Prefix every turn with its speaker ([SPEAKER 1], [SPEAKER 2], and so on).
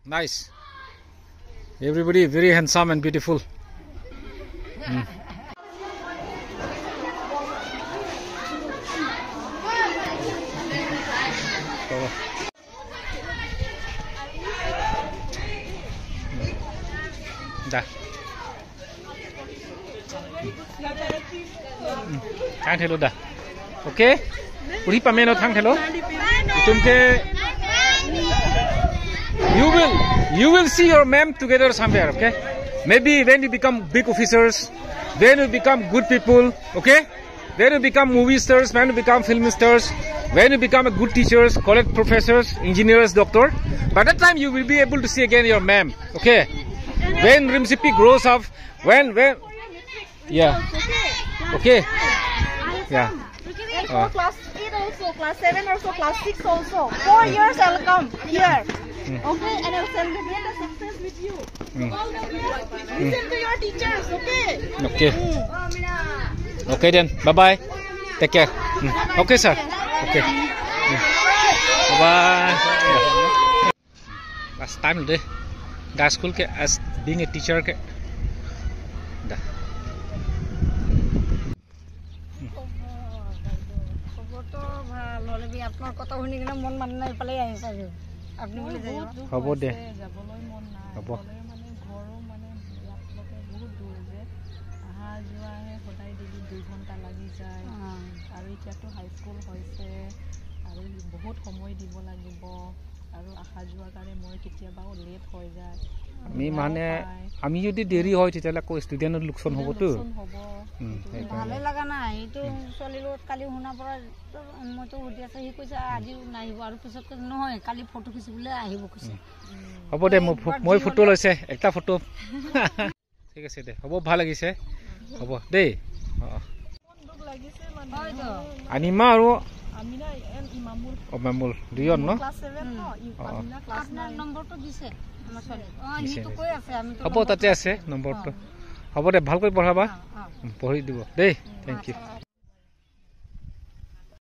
[SPEAKER 1] Nice. Everybody very handsome and beautiful. Da. Thang hello da. Okay. Uri pameno thang hello. Tumke you will see your ma'am together somewhere, okay? Maybe when you become big officers, then you become good people, okay? Then you become movie stars, when you become film stars, when you become a good teachers, college professors, engineers, doctor. By that time you will be able to see again your ma'am, okay? When Rimsipi grows up, when yeah, okay, yeah.
[SPEAKER 2] Class 8 also, class 7 also, class 6 also. 4 years I'll come here. Okay, and I'll celebrate the success with you. Listen to your teachers, okay?
[SPEAKER 1] Okay. Okay then. Bye bye. Take care. Okay, sir. Okay. Bye bye. Last time today, the school ke as being a teacher ke.
[SPEAKER 2] আপনার কথা শুনি কিনা মন মান নাই পালে আহিছে আৰু আপনি বলে যাই
[SPEAKER 1] হ'ব দে
[SPEAKER 2] যাবলৈ মন নাই
[SPEAKER 1] হ'ব
[SPEAKER 2] মানে ঘৰো মানে ইয়াতলৈকে বহুত দূৰ যে আহা যোৱাহে সদায় দিলি 2 ঘণ্টা লাগি যায় আৰু এতিয়াতো হাই স্কুল হৈছে আৰু বহুত সময় দিব লাগিব আৰু আহা যোৱাৰ কাৰণে মই কেতিয়াবাও লেট হৈ যায়
[SPEAKER 1] আমি মানে আমি যদি দেৰি হয় তেতিয়ালে কো ষ্টুডেন্টৰ লোকসান হবতো
[SPEAKER 2] ভালে লাগা নাই এটো চলিলো কালি হুনা পৰা মইতো উঠি আছে হি কৈছে আজি নাহিব আৰু পিছত নহয় কালি ফটো খিচিবলে আহিব কৈছে
[SPEAKER 1] হ'ব দে মই ফটো লৈছে একটা ফটো ঠিক আছে দে হ'ব ভাল লাগিছে হ'ব দে দুখ লাগিছে মানে আনিমা আৰু আমিনা এন ইমামুল দুইজন ন ক্লাছ 7 ন আমিনা ক্লাছ 9 নম্বৰটো দিছে আমাৰ ছোৱালী নিটো কৈ আছে আমি হ'ব তাতে আছে নম্বৰটো হ'ব দে ভালকৈ পঢ়াবা পঢ়ি দিব দেই থ্যাংক ইউ